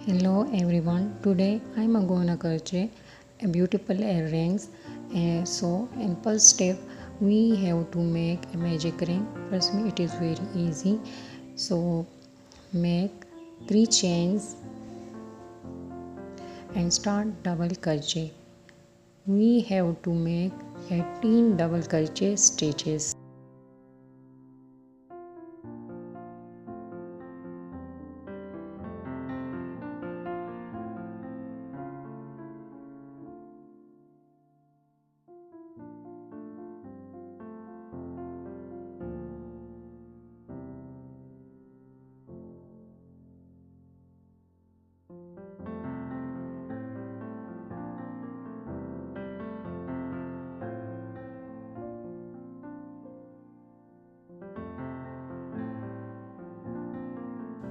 Hello everyone. Today I'm gonna crochet a beautiful earrings. So in first step we have to make a magic ring. Trust me, it is very easy. So make 3 chains and start double crochet. We have to make 18 double crochet stitches.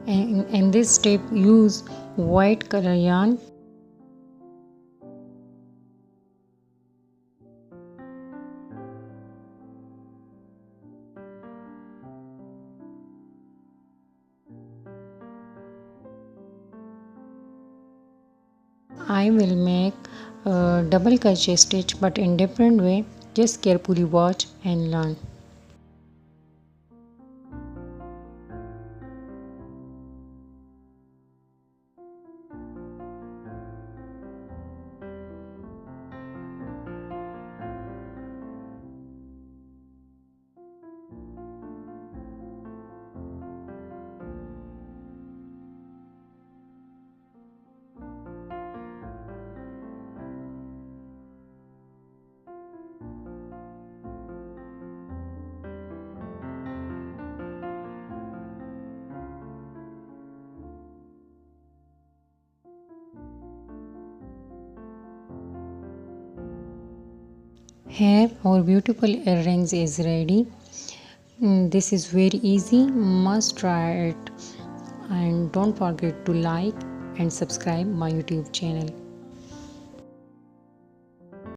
And in this step use white color yarn. I will make a double crochet stitch but in different way. Just carefully watch and learn. Here our beautiful earrings is ready. This is very easy, must try it, and don't forget to like and subscribe my YouTube channel.